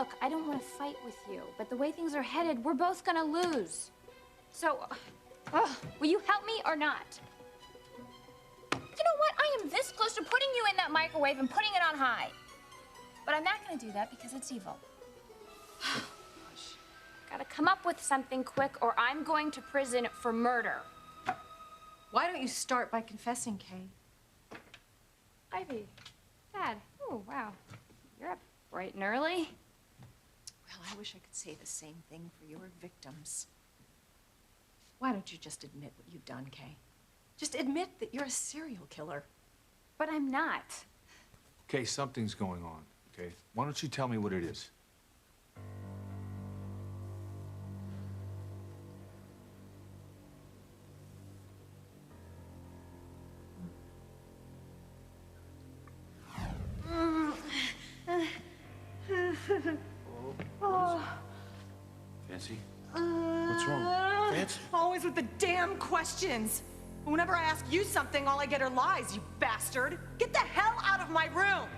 Look, I don't want to fight with you, but the way things are headed, we're both gonna lose. So, will you help me or not? You know what? I am this close to putting you in that microwave and putting it on high. But I'm not gonna do that because it's evil. Gotta come up with something quick or I'm going to prison for murder. Why don't you start by confessing, Kay? Ivy, Dad, oh, wow. You're up bright and early. Well, I wish I could say the same thing for your victims. Why don't you just admit what you've done, Kay? Just admit that you're a serial killer. But I'm not. Okay, something's going on, okay? Why don't you tell me what it is? Fancy? What's wrong? Fancy? Always with the damn questions. Whenever I ask you something, all I get are lies, you bastard. Get the hell out of my room!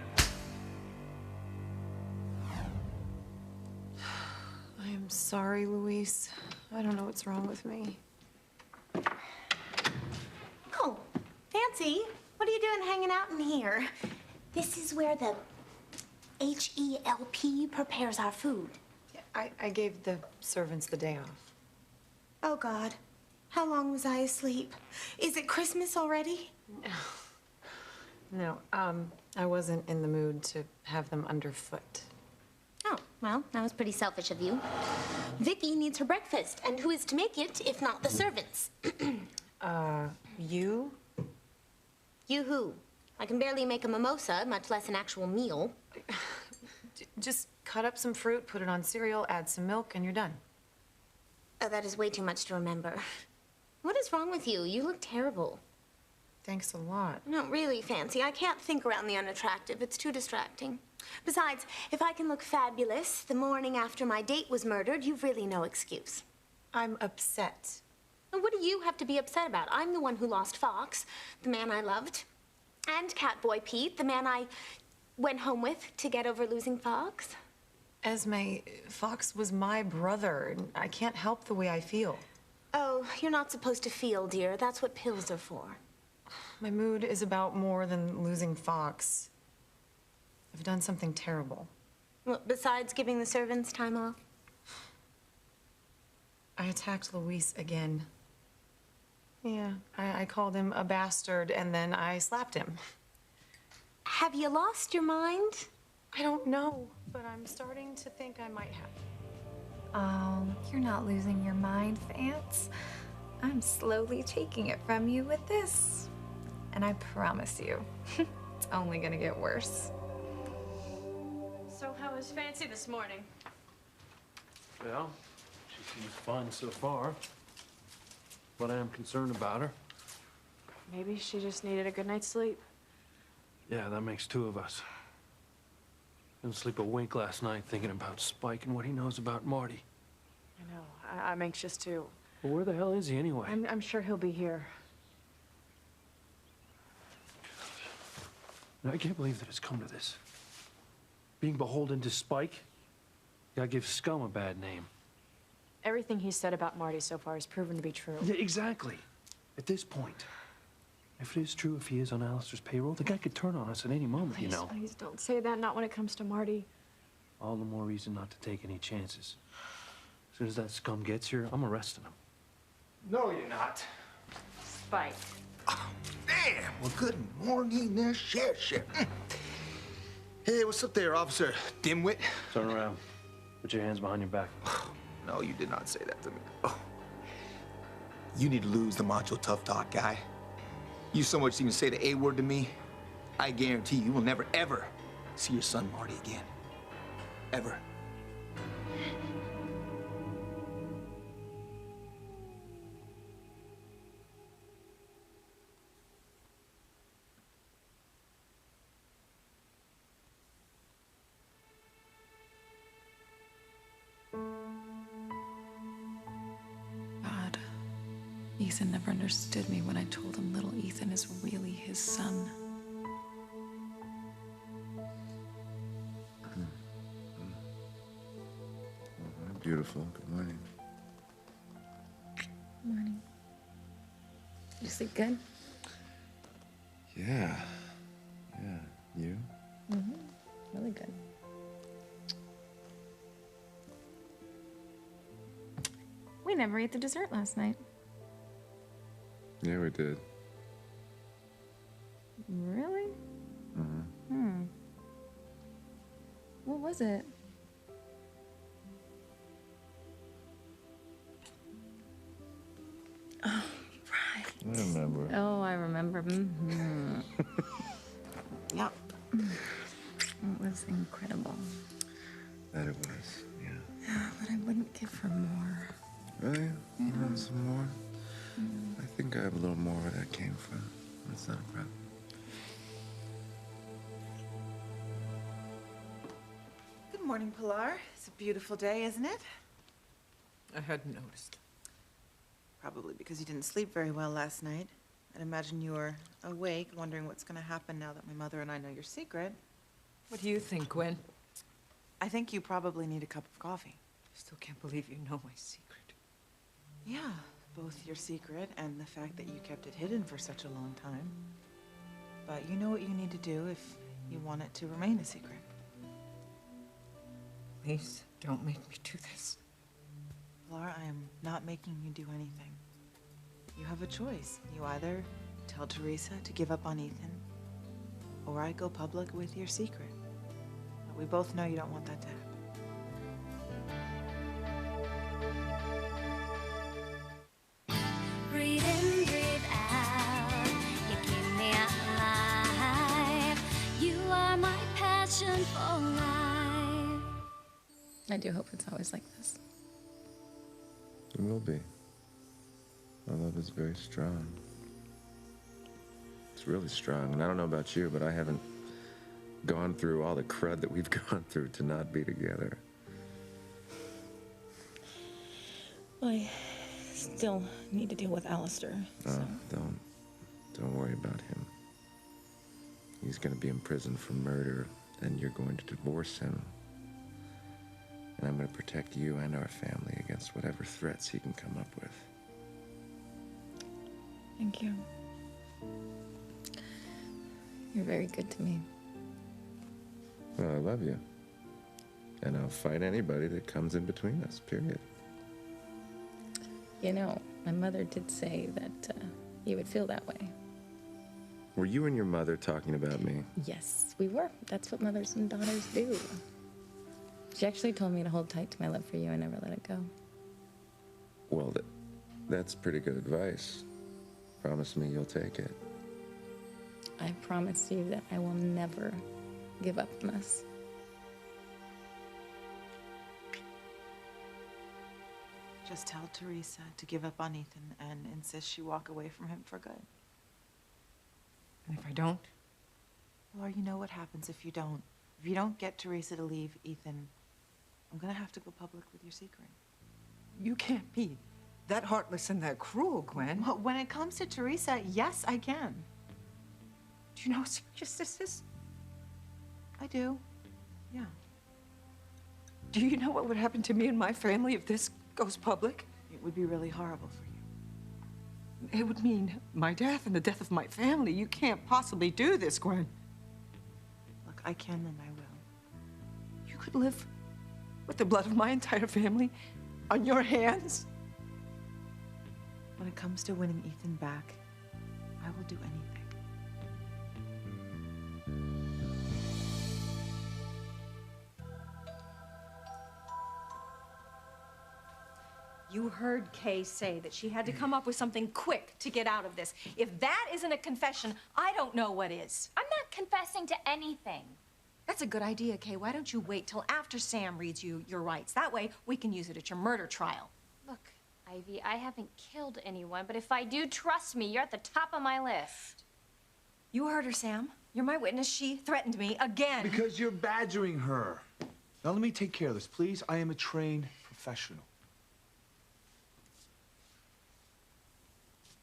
I am sorry, Luis. I don't know what's wrong with me. Oh, Fancy, what are you doing hanging out in here? This is where the HELP prepares our food. I gave the servants the day off. Oh, God. How long was I asleep? Is it Christmas already? No, I wasn't in the mood to have them underfoot. Oh, well, that was pretty selfish of you. Vicky needs her breakfast, and who is to make it if not the servants? You? You who? I can barely make a mimosa, much less an actual meal. Just cut up some fruit, put it on cereal, add some milk, and you're done. Oh, that is way too much to remember. What is wrong with you? You look terrible. Thanks a lot. No, really, Fancy. I can't think around the unattractive. It's too distracting. Besides, if I can look fabulous the morning after my date was murdered, you've really no excuse. I'm upset. And what do you have to be upset about? I'm the one who lost Fox, the man I loved, and Catboy Pete, the man I went home with to get over losing Fox. Esme, Fox was my brother, and I can't help the way I feel. Oh, you're not supposed to feel, dear. That's what pills are for. My mood is about more than losing Fox. I've done something terrible. Well, besides giving the servants time off? I attacked Luis again. Yeah, I called him a bastard, and then I slapped him. Have you lost your mind? I don't know, but I'm starting to think I might have. Oh, you're not losing your mind, Vance. I'm slowly taking it from you with this. And I promise you, it's only gonna get worse. So how was Fancy this morning? Well, she seems fine so far. But I am concerned about her. Maybe she just needed a good night's sleep. Yeah, that makes two of us. Didn't sleep a wink last night thinking about Spike and what he knows about Marty. I know. I'm anxious too. Well, where the hell is he anyway? I'm sure he'll be here. I can't believe that it's come to this. Being beholden to Spike? Gotta give scum a bad name. Everything he's said about Marty so far has proven to be true. Yeah, exactly. At this point. If it is true, if he is on Alistair's payroll, the guy could turn on us at any moment, Please, you know. please don't say that, not when it comes to Marty. All the more reason not to take any chances. As soon as that scum gets here, I'm arresting him. No, you're not. Spike. Oh, damn. Well, good morning there, Sheriff. Hey, what's up there, Officer Dimwit? Turn around. Put your hands behind your back. No, you did not say that to me. Oh. You need to lose the macho tough talk, guy. You so much even say the A word to me, I guarantee you will never, ever see your son Marty again. Ever. God, Ethan never understood me when I told him little Ethan is really his son. beautiful. Good morning. Morning. You sleep good? Yeah. Yeah. You? Mm-hmm. Really good. We never ate the dessert last night. Yeah, we did. Really? Mm-hmm. What was it? Oh, right. I remember. Oh, I remember. Mm-hmm. Yep. It was incredible. That it was, yeah. Yeah, but I wouldn't give her more. Really? You want some more? I think I have a little more where that came from. That's not a problem. Good morning, Pilar. It's a beautiful day, isn't it? I hadn't noticed. Probably because you didn't sleep very well last night. I'd imagine you were awake, wondering what's going to happen now that my mother and I know your secret. What do you think, Gwen? I think you probably need a cup of coffee. Still can't believe you know my secret. Yeah, both your secret and the fact that you kept it hidden for such a long time. But you know what you need to do if you want it to remain a secret. Please, don't make me do this. Pilar, I am not making you do anything. You have a choice. You either tell Teresa to give up on Ethan, or I go public with your secret. But we both know you don't want that to happen. Breathe in, breathe out. You keep me alive. You are my passion for life. I do hope it's always like this. It will be. My love is very strong. It's really strong. And I don't know about you, but I haven't gone through all the crud that we've gone through to not be together. I still need to deal with Alistair. Oh, don't worry about him. He's gonna be in prison for murder, and you're going to divorce him. And I'm gonna protect you and our family against whatever threats he can come up with. Thank you. You're very good to me. Well, I love you. And I'll fight anybody that comes in between us, period. You know, my mother did say that you would feel that way. Were you and your mother talking about me? Yes, we were. That's what mothers and daughters do. She actually told me to hold tight to my love for you and never let it go. Well, that's pretty good advice. Promise me you'll take it. I promise you that I will never give up on us. Just tell Teresa to give up on Ethan and insist she walk away from him for good. And if I don't? Laura, you know what happens if you don't. If you don't get Teresa to leave Ethan, I'm gonna have to go public with your secret. You can't be that heartless and that cruel, Gwen. Well, when it comes to Teresa, yes, I can. Do you know how serious this is? I do. Yeah. Do you know what would happen to me and my family if this goes public? It would be really horrible for you. It would mean my death and the death of my family. You can't possibly do this, Gwen. Look, I can and I will. You could live with the blood of my entire family on your hands? When it comes to winning Ethan back, I will do anything. You heard Kay say that she had to come up with something quick to get out of this. If that isn't a confession, I don't know what is. I'm not confessing to anything. That's a good idea, Kay. Why don't you wait till after Sam reads you your rights? That way, we can use it at your murder trial. Look, Ivy, I haven't killed anyone, but if I do, trust me, you're at the top of my list. You heard her, Sam. You're my witness. She threatened me again. Because you're badgering her. Now let me take care of this, please. I am a trained professional.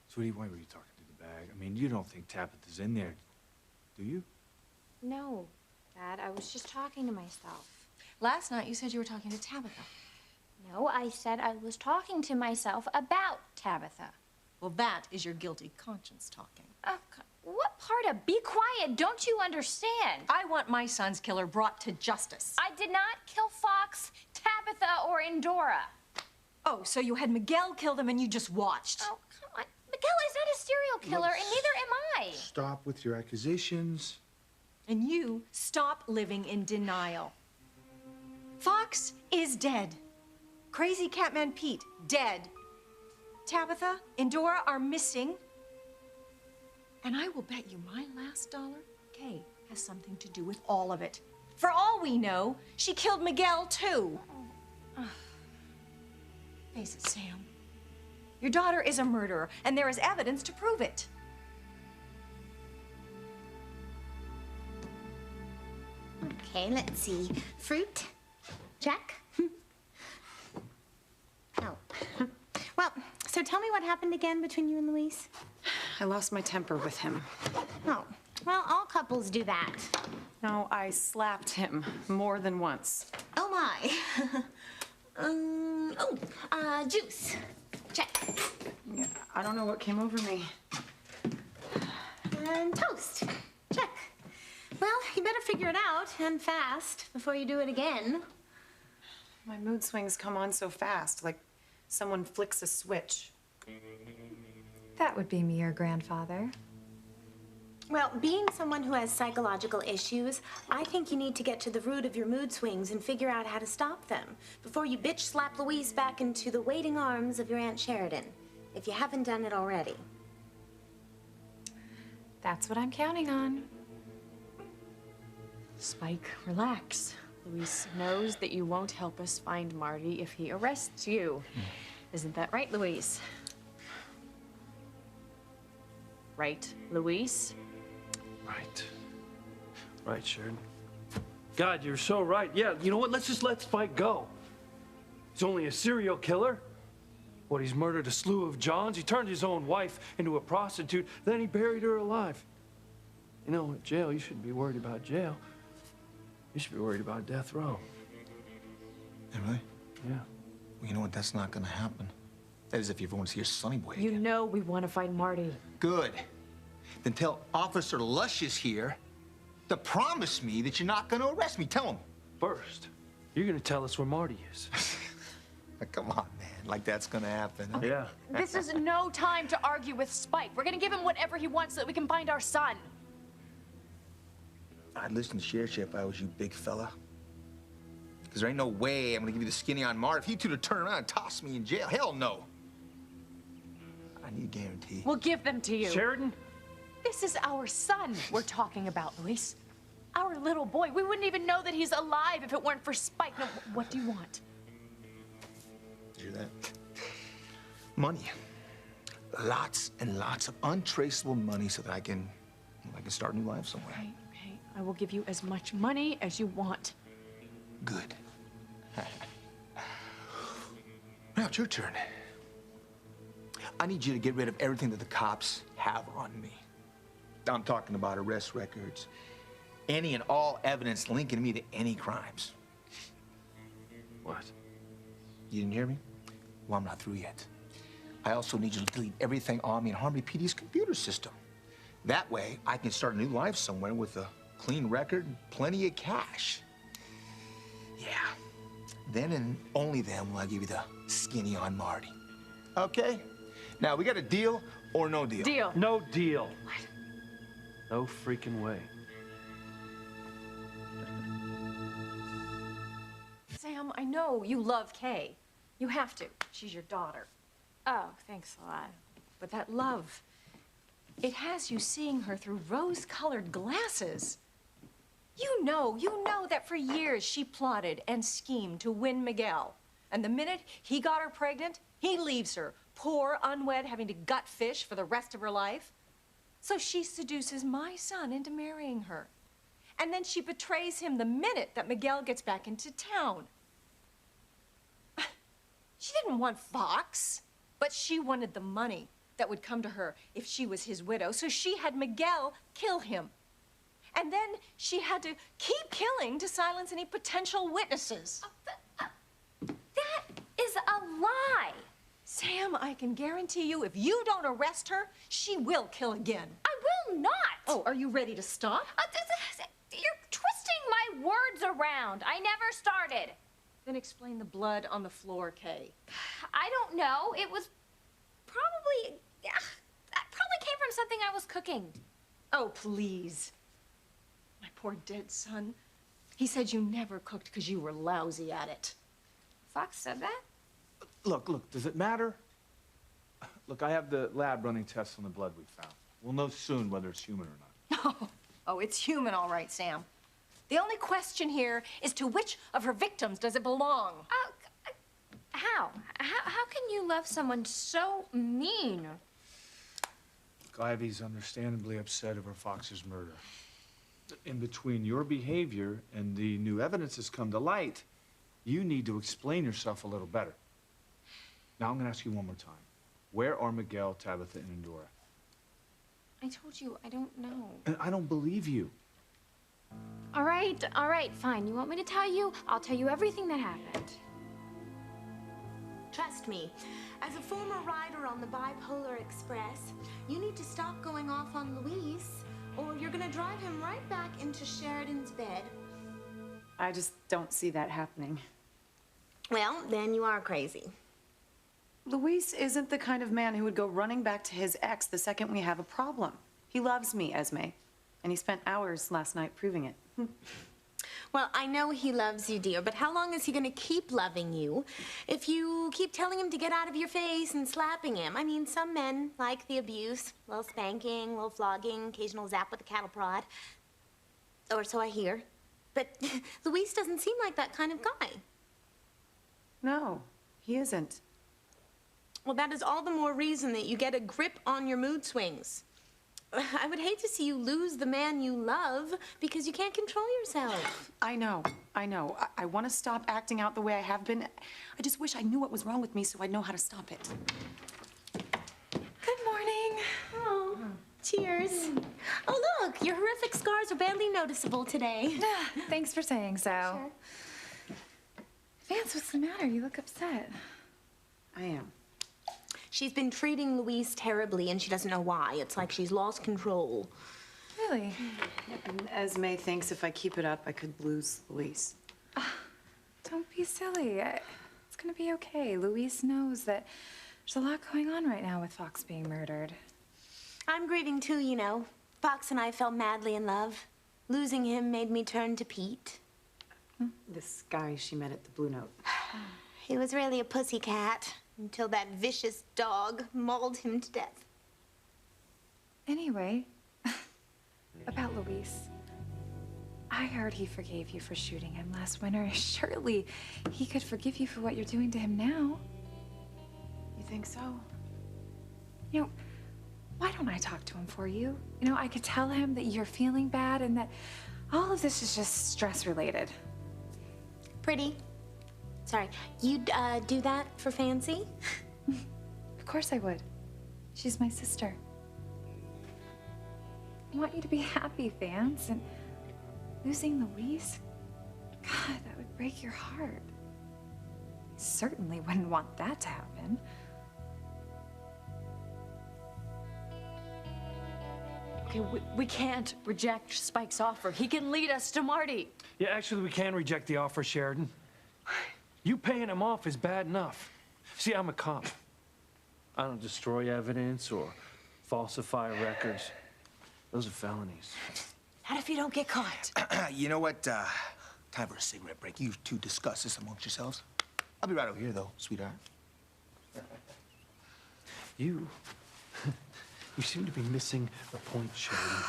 Sweetie, why were you talking to the bag? I mean, you don't think Tabitha's in there, do you? No, Dad, I was just talking to myself. Last night, you said you were talking to Tabitha. No, I said I was talking to myself about Tabitha. Well, that is your guilty conscience talking. What part of be quiet don't you understand? I want my son's killer brought to justice. I did not kill Fox, Tabitha, or Endora. Oh, so you had Miguel kill them and you just watched? Oh, come on. Miguel is not a serial killer, and neither am I. Stop with your accusations. And you stop living in denial. Fox is dead. Crazy Catman Pete, dead. Tabitha, Endora are missing. And I will bet you my last dollar, Kay has something to do with all of it. For all we know, she killed Miguel too. Face it, Sam. Your daughter is a murderer, and there is evidence to prove it. Okay, let's see. Fruit? Check. Oh. Well, so tell me what happened again between you and Luis? I lost my temper with him. Oh, well, all couples do that. No, I slapped him more than once. Oh, my. Juice. Check. Yeah, I don't know what came over me. And toast. Check. Well, you better figure it out, and fast, before you do it again. My mood swings come on so fast, like someone flicks a switch. That would be me, your grandfather. Well, being someone who has psychological issues, I think you need to get to the root of your mood swings and figure out how to stop them before you bitch slap Louise back into the waiting arms of your Aunt Sheridan, if you haven't done it already. That's what I'm counting on. Spike, relax. Luis knows that you won't help us find Marty if he arrests you. Isn't that right, Luis? Right, Luis? Right. Right, Sheridan. God, you're so right. Yeah, you know what? Let's just let Spike go. He's only a serial killer. What, he's murdered a slew of Johns? He turned his own wife into a prostitute, then he buried her alive. You know, at jail, you shouldn't be worried about jail. You should be worried about death row. Yeah, really? Yeah. Well, you know what? That's not gonna happen. That is if you ever want to see your Sonny boy again. You know we want to find Marty. Good. Then tell Officer Luscious here to promise me that you're not gonna arrest me. Tell him. First, you're gonna tell us where Marty is. Come on, man. Like that's gonna happen. Huh? Yeah. This is no time to argue with Spike. We're gonna give him whatever he wants so that we can find our son. I'd listen to Sheriff if I was you, big fella. Because there ain't no way I'm gonna give you the skinny on Marty. If you two to turn around and toss me in jail, hell no. I need a guarantee. We'll give them to you. Sheridan? This is our son we're talking about, Luis. Our little boy. We wouldn't even know that he's alive if it weren't for Spike. Now, what do you want? Did you hear that? Money. Lots and lots of untraceable money so that I can start a new life somewhere. Okay, okay. I will give you as much money as you want. Good. Now it's your turn. I need you to get rid of everything that the cops have on me. I'm talking about arrest records, any and all evidence linking me to any crimes. What? You didn't hear me? Well, I'm not through yet. I also need you to delete everything on me in Harmony PD's computer system. That way, I can start a new life somewhere with a clean record and plenty of cash. Yeah. Then and only then will I give you the skinny on Marty. Okay? Now, we got a deal or no deal? Deal. No deal. What? No freaking way. Sam, I know you love Kay. You have to. She's your daughter. Oh, thanks a lot. But that love, it has you seeing her through rose-colored glasses. You know that for years she plotted and schemed to win Miguel. And the minute he got her pregnant, he leaves her, poor, unwed, having to gut fish for the rest of her life. So she seduces my son into marrying her. And then she betrays him the minute that Miguel gets back into town. She didn't want Fox, but she wanted the money that would come to her if she was his widow, so she had Miguel kill him. And then she had to keep killing to silence any potential witnesses. That a lie. Sam, I can guarantee you, if you don't arrest her, she will kill again. I will not. Oh, are you ready to stop? You're twisting my words around. I never started. Then explain the blood on the floor, Kay. I don't know. It was probably... that probably came from something I was cooking. Oh, please. My poor dead son. He said you never cooked because you were lousy at it. Fox said that? Look, does it matter? Look, I have the lab running tests on the blood we found. We'll know soon whether it's human or not. Oh, it's human, all right, Sam. The only question here is to which of her victims does it belong? How? How can you love someone so mean? Look, Ivy's understandably upset over Fox's murder. In between your behavior and the new evidence that's come to light, you need to explain yourself a little better. Now, I'm gonna ask you one more time. Where are Miguel, Tabitha, and Endora? I told you, I don't know. And I don't believe you. All right, fine. You want me to tell you? I'll tell you everything that happened. Trust me, as a former rider on the Bipolar Express, you need to stop going off on Luis, or you're gonna drive him right back into Sheridan's bed. I just don't see that happening. Well, then you are crazy. Luis isn't the kind of man who would go running back to his ex the second we have a problem. He loves me, Esme, and he spent hours last night proving it. Well, I know he loves you, dear, but how long is he gonna keep loving you if you keep telling him to get out of your face and slapping him? I mean, some men like the abuse, a little spanking, a little flogging, occasional zap with a cattle prod. Or so I hear. But Luis doesn't seem like that kind of guy. No, he isn't. Well, that is all the more reason that you get a grip on your mood swings. I would hate to see you lose the man you love because you can't control yourself. I know. I want to stop acting out the way I have been. I just wish I knew what was wrong with me so I'd know how to stop it. Good morning. Oh, cheers. Oh, look, your horrific scars are barely noticeable today. Thanks for saying so. Sure. Vance, what's the matter? You look upset. I am. She's been treating Luis terribly, and she doesn't know why. It's like she's lost control. Really? And Esme thinks if I keep it up, I could lose Luis. Don't be silly. It's gonna be okay. Luis knows that there's a lot going on right now with Fox being murdered. I'm grieving too, you know. Fox and I fell madly in love. Losing him made me turn to Pete. This guy she met at the Blue Note. He was really a pussycat until that vicious dog mauled him to death. Anyway, about Luis. I heard he forgave you for shooting him last winter. Surely he could forgive you for what you're doing to him now. You think so? You know, why don't I talk to him for you? You know, I could tell him that you're feeling bad and that all of this is just stress-related. Pretty. Sorry, you'd do that for Fancy? Of course I would. She's my sister. I want you to be happy, Vance, and losing Luis? God, that would break your heart. I certainly wouldn't want that to happen. Okay, we can't reject Spike's offer. He can lead us to Marty. Yeah, actually, we can reject the offer, Sheridan. You paying him off is bad enough. See, I'm a cop. I don't destroy evidence or falsify records. Those are felonies. Not if you don't get caught. You know what? Time for a cigarette break. You two discuss this amongst yourselves. I'll be right over here, though, sweetheart. You seem to be missing the point, Sheridan.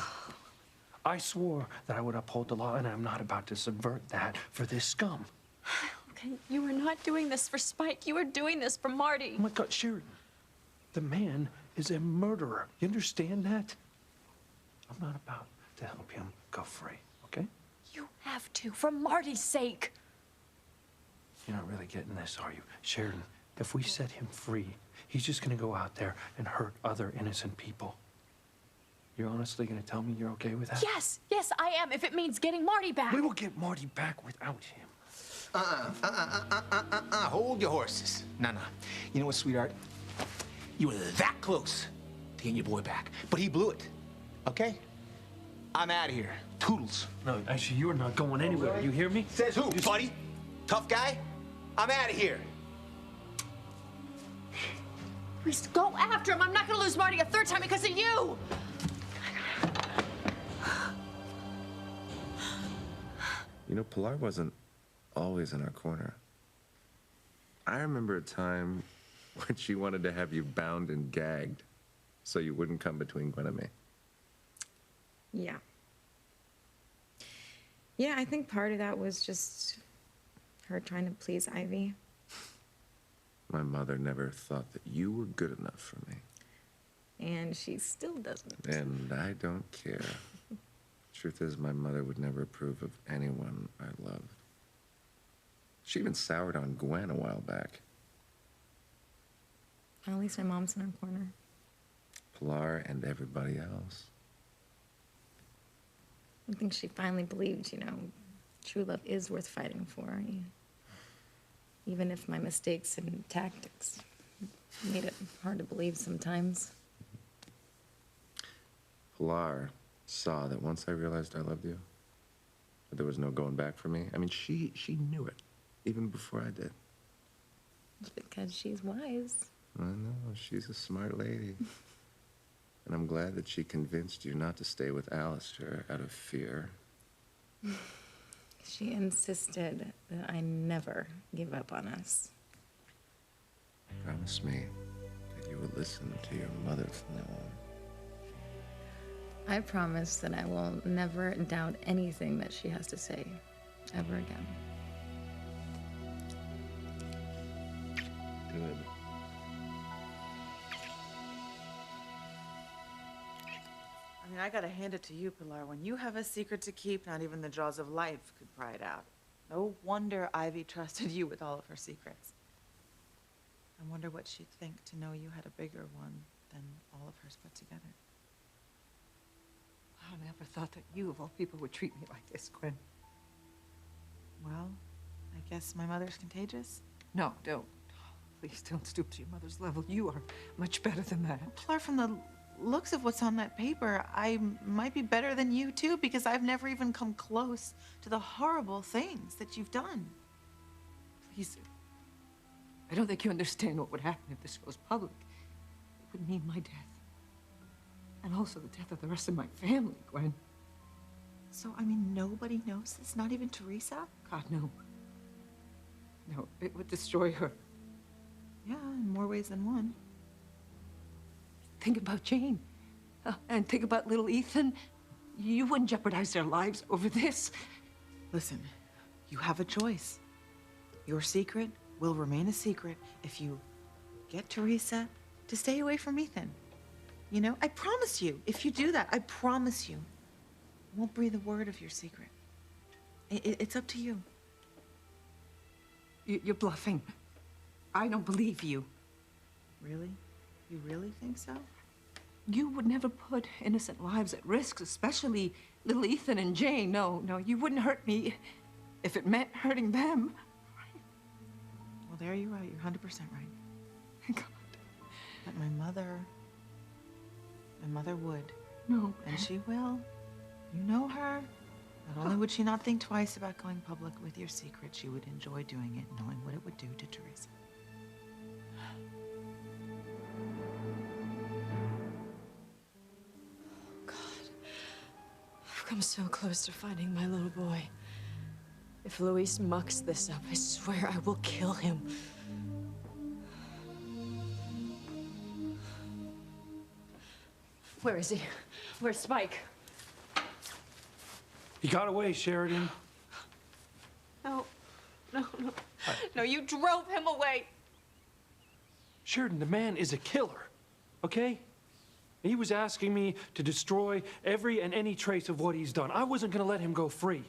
I swore that I would uphold the law, and I'm not about to subvert that for this scum. Okay, you were not doing this for Spike. You were doing this for Marty. Oh my God, Sheridan. The man is a murderer. You understand that? I'm not about to help him go free, okay? You have to, for Marty's sake. You're not really getting this, are you? Sheridan, if we set him free, he's just gonna go out there and hurt other innocent people. You're honestly gonna tell me you're okay with that? Yes, I am, if it means getting Marty back. We will get Marty back without him. Hold your horses. Nah. You know what, sweetheart? You were that close to getting your boy back, but he blew it. Okay? I'm out of here. Toodles. No, actually, you're not going anywhere. You hear me? Says who, buddy? Tough guy? I'm out of here. Please go after him. I'm not gonna lose Marty a third time because of you. You know, Pilar wasn't always in our corner. I remember a time when she wanted to have you bound and gagged so you wouldn't come between Gwen and me. Yeah. Yeah, I think part of that was just her trying to please Ivy. My mother never thought that you were good enough for me. And she still doesn't. And I don't care. Truth is, my mother would never approve of anyone I loved. She even soured on Gwen a while back. At least my mom's in our corner. Pilar and everybody else. I think she finally believed, true love is worth fighting for. Even if my mistakes and tactics made it hard to believe sometimes. Pilar saw that once I realized I loved you, that there was no going back for me. I mean, she knew it, even before I did. It's because she's wise. I know, she's a smart lady. And I'm glad that she convinced you not to stay with Alistair out of fear. She insisted that I never give up on us. Promise me that you will listen to your mother from now on. I promise that I will never doubt anything that she has to say ever again. Good. I mean, I gotta hand it to you, Pilar. When you have a secret to keep, not even the jaws of life could pry it out. No wonder Ivy trusted you with all of her secrets. I wonder what she'd think to know you had a bigger one than all of hers put together. I never thought that you, of all people, would treat me like this, Gwen. Well, I guess my mother's contagious. No, don't. Please don't stoop to your mother's level. You are much better than that. Pilar, from the looks of what's on that paper, I might be better than you, too, because I've never even come close to the horrible things that you've done. Please. I don't think you understand what would happen if this goes public. It would mean my death. And also the death of the rest of my family, Gwen. So, I mean, nobody knows this? Not even Teresa? God, no. No, it would destroy her. Yeah, in more ways than one. Think about Jane. And think about little Ethan. You wouldn't jeopardize their lives over this. Listen, you have a choice. Your secret will remain a secret if you get Teresa to stay away from Ethan. You know, I promise you, if you do that, I promise you, I won't breathe a word of your secret. It's up to you. You're bluffing. I don't believe you. Really? You really think so? You would never put innocent lives at risk, especially little Ethan and Jane. No, you wouldn't hurt me if it meant hurting them. Well, there you're right. You're 100% right. God. But my mother would. No. And she will. You know her. Not only would she not think twice about going public with your secret, she would enjoy doing it, knowing what it would do to Teresa. I've come so close to finding my little boy. If Luis mucks this up, I swear I will kill him. Where is he? Where's Spike? He got away, Sheridan. No. No, you drove him away. Sheridan, the man is a killer, okay? He was asking me to destroy every and any trace of what he's done. I wasn't gonna let him go free.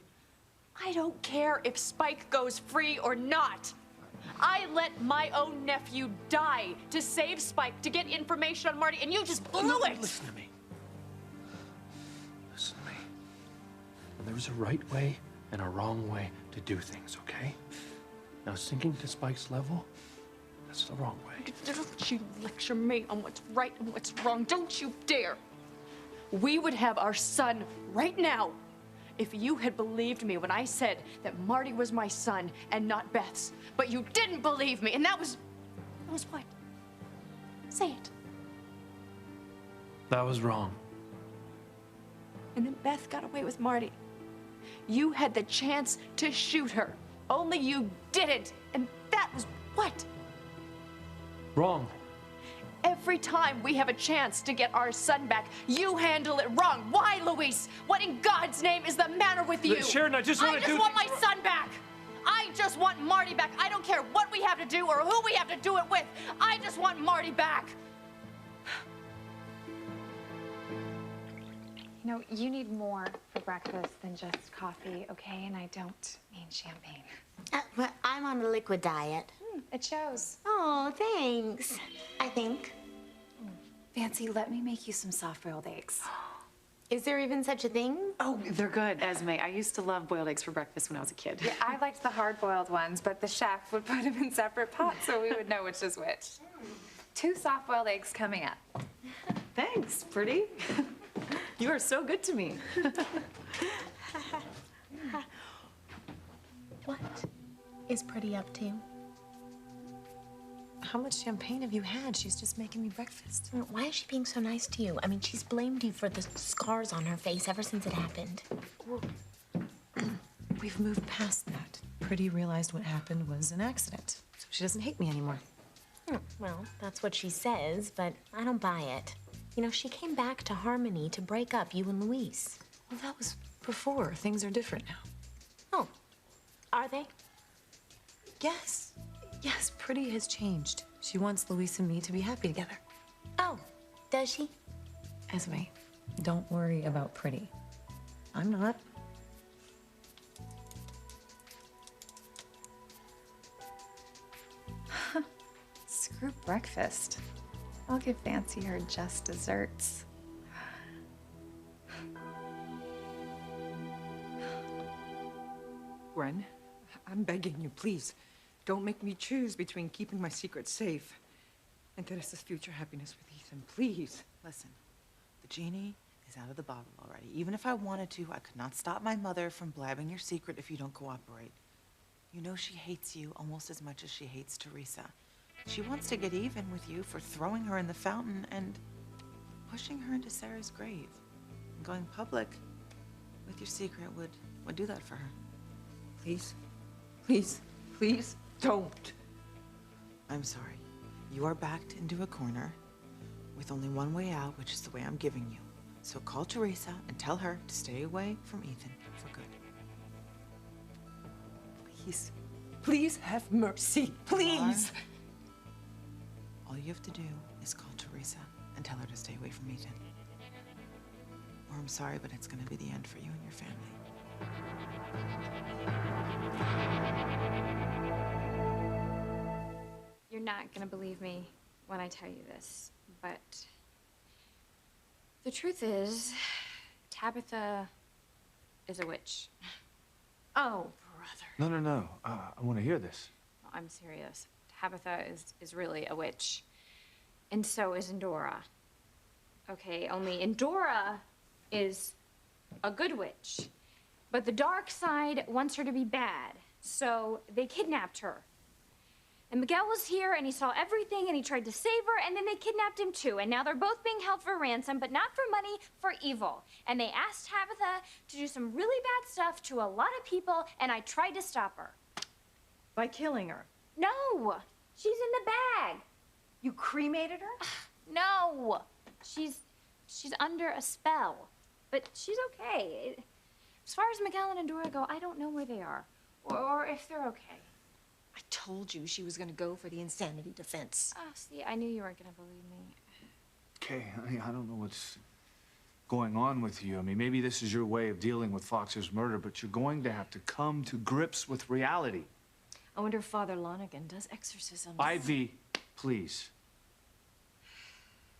I don't care if Spike goes free or not. I let my own nephew die to save Spike, to get information on Marty, and you just blew it! Listen to me. Listen to me. There's a right way and a wrong way to do things, okay? Now, sinking to Spike's level, that's the wrong way. Don't you lecture me on what's right and what's wrong. Don't you dare. We would have our son right now if you had believed me when I said that Marty was my son and not Beth's. But you didn't believe me, and that was what? Say it. That was wrong. And then Beth got away with Marty. You had the chance to shoot her, only you didn't. And that was what? Wrong. Every time we have a chance to get our son back, you handle it wrong. Why, Luis? What in God's name is the matter with you? Sharon, I just want to do... I just want my son back. I just want Marty back. I don't care what we have to do or who we have to do it with. I just want Marty back. You know, you need more for breakfast than just coffee, okay? And I don't mean champagne. Well, I'm on a liquid diet. It shows. Oh, thanks. I think. Fancy, let me make you some soft-boiled eggs. Is there even such a thing? Oh, they're good, Esme. I used to love boiled eggs for breakfast when I was a kid. Yeah, I liked the hard-boiled ones, but the chef would put them in separate pots so we would know which is which. 2 soft-boiled eggs coming up. Thanks, pretty. You are so good to me. What is Pretty up to? How much champagne have you had? She's just making me breakfast. Why is she being so nice to you? I mean, she's blamed you for the scars on her face ever since it happened. We've moved past that. Pretty realized what happened was an accident, so she doesn't hate me anymore. Well, that's what she says, but I don't buy it. You know, she came back to Harmony to break up you and Luis. Well, that was before. Things are different now. Oh, are they? Yes. Yes, Pretty has changed. She wants Luis and me to be happy together. Oh, does she? Esme, don't worry about Pretty. I'm not. Screw breakfast. I'll give Fancy her just desserts. Gwen, I'm begging you, please. Don't make me choose between keeping my secret safe and Teresa's future happiness with Ethan, please. Listen, the genie is out of the bottle already. Even if I wanted to, I could not stop my mother from blabbing your secret if you don't cooperate. You know she hates you almost as much as she hates Teresa. She wants to get even with you for throwing her in the fountain and pushing her into Sarah's grave. And going public with your secret would do that for her. Please, please, please don't. I'm sorry. You are backed into a corner with only one way out, which is the way I'm giving you. So call Teresa and tell her to stay away from Ethan for good. Please, please have mercy, please. All you have to do is call Teresa and tell her to stay away from Ethan. Or I'm sorry, but it's gonna be the end for you and your family. You're not gonna believe me when I tell you this, but the truth is, Tabitha is a witch. Oh, brother. No. I want to hear this. I'm serious. Tabitha is really a witch. And so is Endora. Okay, only Endora is a good witch. But the dark side wants her to be bad. So they kidnapped her. And Miguel was here and he saw everything and he tried to save her and then they kidnapped him too. And now they're both being held for ransom, but not for money, for evil. And they asked Tabitha to do some really bad stuff to a lot of people and I tried to stop her. By killing her? No, she's in the bag. You cremated her? No, she's under a spell, but she's okay. As far as Miguel and Endora go, I don't know where they are or if they're okay. I told you she was gonna go for the insanity defense. Oh, see, I knew you weren't gonna believe me. Okay, I don't know what's going on with you. I mean, maybe this is your way of dealing with Fox's murder, but you're going to have to come to grips with reality. I wonder if Father Lonigan does exorcisms. Ivy, please.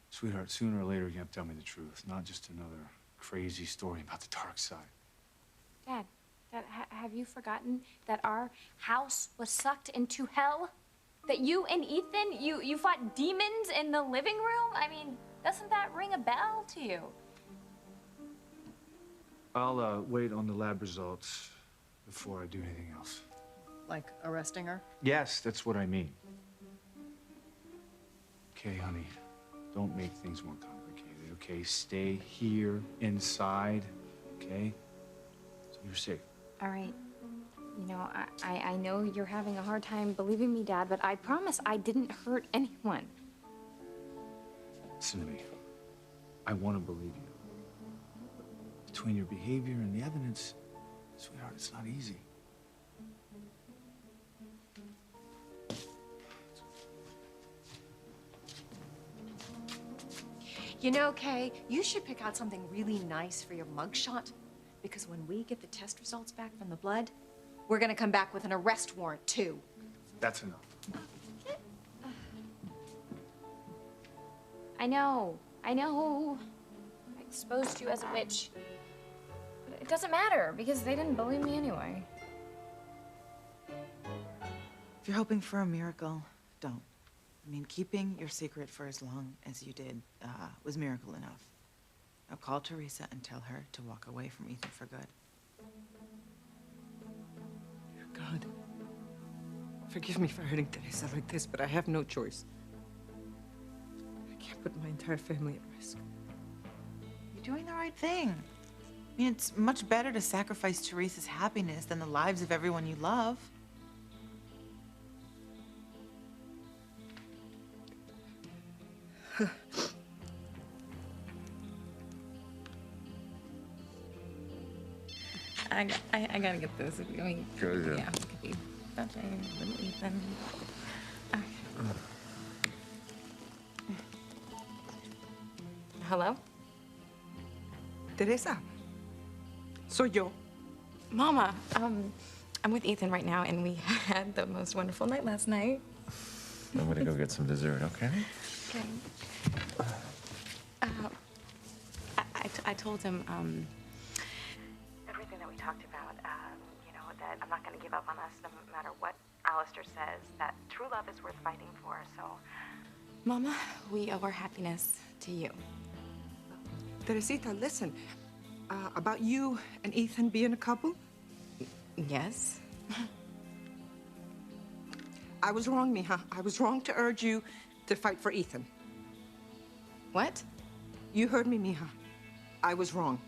Sweetheart, sooner or later you have to tell me the truth, not just another crazy story about the dark side. Dad, Dad, have you forgotten that our house was sucked into hell? That you and Ethan, you fought demons in the living room? I mean, doesn't that ring a bell to you? I'll wait on the lab results before I do anything else. Like arresting her? Yes, that's what I mean. Okay, honey, don't make things more complicated, okay? Stay here inside, okay? So you're safe. All right. You know, I know you're having a hard time believing me, Dad, but I promise I didn't hurt anyone. Listen to me. I want to believe you. Between your behavior and the evidence, sweetheart, it's not easy. You know, Kay, you should pick out something really nice for your mugshot, because when we get the test results back from the blood, we're gonna come back with an arrest warrant, too. That's enough. I know. I exposed you as a witch. But it doesn't matter, because they didn't believe me anyway. If you're hoping for a miracle, don't. I mean, keeping your secret for as long as you did was miracle enough. Now call Teresa and tell her to walk away from Ethan for good. God, forgive me for hurting Teresa like this, but I have no choice. I can't put my entire family at risk. You're doing the right thing. I mean, it's much better to sacrifice Teresa's happiness than the lives of everyone you love. I gotta get this. I mean, Go ahead. yeah, it could be touching little Ethan. Okay. Hello? Teresa, soy yo. Mama, I'm with Ethan right now, and we had the most wonderful night last night. I'm gonna go get some dessert, okay? Okay. I told him, everything that we talked about, you know, that I'm not going to give up on us no matter what Alistair says, that true love is worth fighting for, so... Mama, we owe our happiness to you. Teresita, listen. About you and Ethan being a couple? Yes? I was wrong, Mija. I was wrong to urge you to fight for Ethan. What? You heard me, Mija. I was wrong.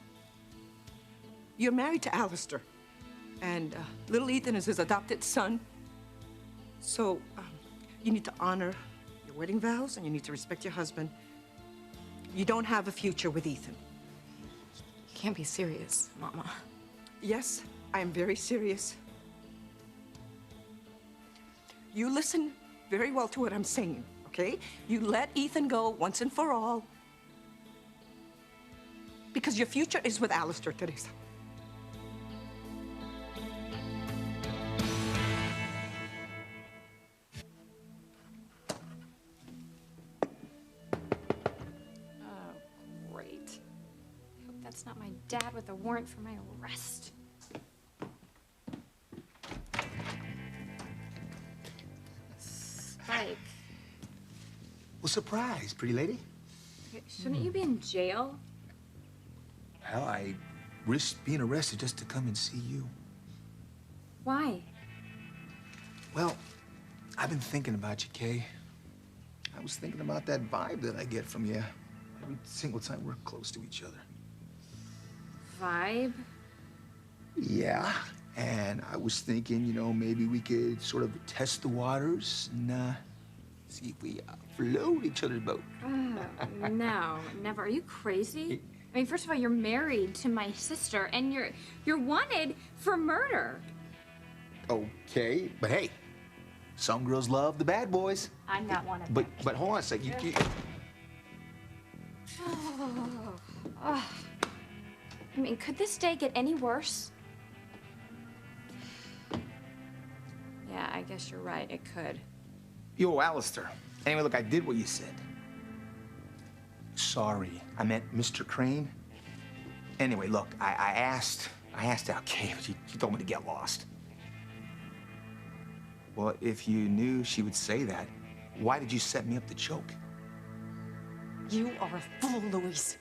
You're married to Alistair, and little Ethan is his adopted son. So you need to honor your wedding vows, and you need to respect your husband. You don't have a future with Ethan. You can't be serious, Mama. Yes, I am very serious. You listen very well to what I'm saying, okay? You let Ethan go once and for all. Because your future is with Alistair, Teresa. Oh, great. I hope that's not my dad with a warrant for my arrest. Spike, Well, surprise, pretty lady. shouldn't you be in jail? Hell, I risked being arrested just to come and see you. Why? Well, I've been thinking about you, Kay. I was thinking about that vibe that I get from you every single time we're close to each other. Vibe? Yeah, and I was thinking, you know, maybe we could sort of test the waters and see if we float each other's boat. No, never. Are you crazy? I mean, first of all, you're married to my sister, and you're wanted for murder. Okay, but hey, some girls love the bad boys. I'm not one of them. But hold on a sec. You I mean, could this day get any worse? Yeah, I guess you're right. It could. Yo, Alistair. Anyway, look, I did what you said. Sorry, I meant Mr. Crane. Anyway, look, I asked I asked out Kay, but she told me to get lost. Well, if you knew she would say that, why did you set me up to choke? You are a fool, Luis.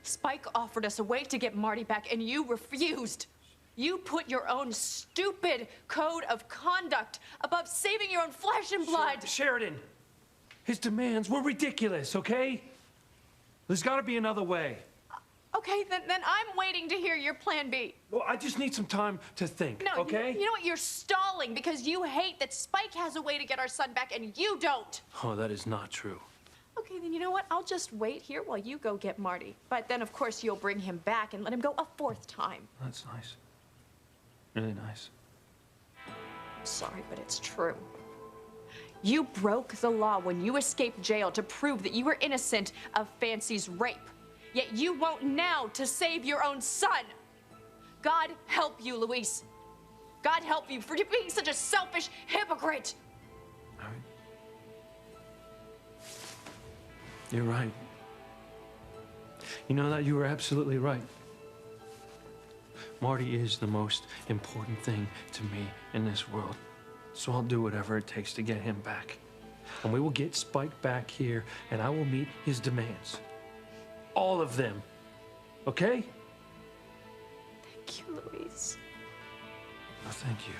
Spike offered us a way to get Marty back, and you refused. You put your own stupid code of conduct above saving your own flesh and blood. Sheridan, his demands were ridiculous, okay? There's got to be another way. Okay, then I'm waiting to hear your plan B. Well, I just need some time to think, No, okay? you know what? You're stalling because you hate that Spike has a way to get our son back and you don't. Oh, that is not true. Okay, then you know what? I'll just wait here while you go get Marty. But then, of course, you'll bring him back and let him go a fourth time. That's nice. Really nice. I'm sorry, but it's true. You broke the law when you escaped jail to prove that you were innocent of Fancy's rape. Yet you won't now to save your own son. God help you, Luis. God help you for being such a selfish hypocrite. All right. You're right. You know that you were absolutely right. Marty is the most important thing to me in this world. So I'll do whatever it takes to get him back. And we will get Spike back here, and I will meet his demands. All of them. Okay? Thank you, Luis. Oh, thank you.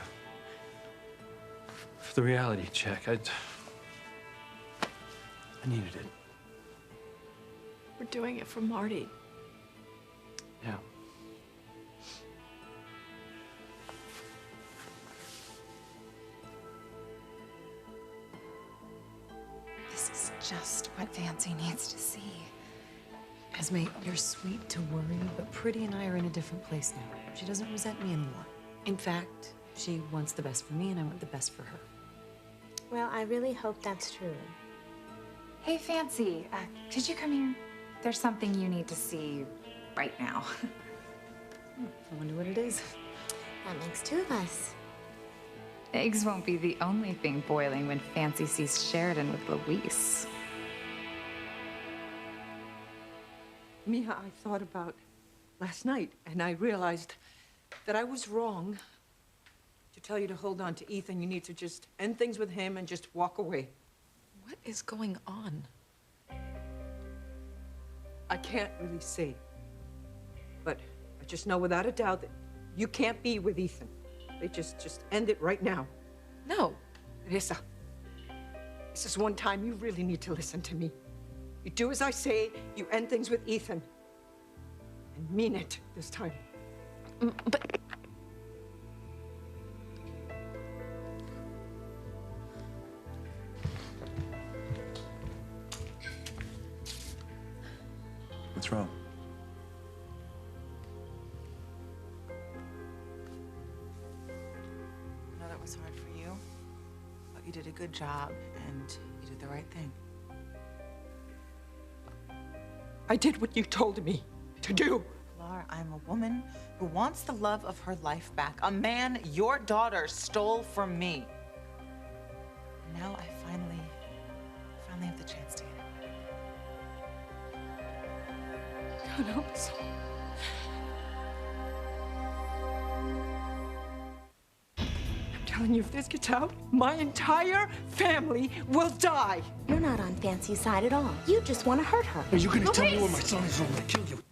For the reality check, I needed it. We're doing it for Marty. Yeah. This is just what Fancy needs to see. Esme, you're sweet to worry, but Pretty and I are in a different place now. She doesn't resent me anymore. In fact, she wants the best for me, and I want the best for her. Well, I really hope that's true. Hey, Fancy, could you come here? There's something you need to see right now. I wonder what it is. That makes two of us. Eggs won't be the only thing boiling when Fancy sees Sheridan with Luis. Mija, I thought about last night, and I realized that I was wrong to tell you to hold on to Ethan. You need to just end things with him and just walk away. What is going on? I can't really say, but I just know without a doubt that you can't be with Ethan. They just end it right now. No. Teresa, this is one time you really need to listen to me. You do as I say, you end things with Ethan. And mean it this time. But... What's wrong? I know that was hard for you, but you did a good job, and you did the right thing. I did what you told me to do. Laura, I'm a woman who wants the love of her life back. A man your daughter stole from me. And now I finally have the chance to get it. God help us. I'm telling you, if this gets out, my entire family will die. You're not on Fancy's side at all. You just want to hurt her. Are you gonna tell me where my son is? I'm gonna kill you.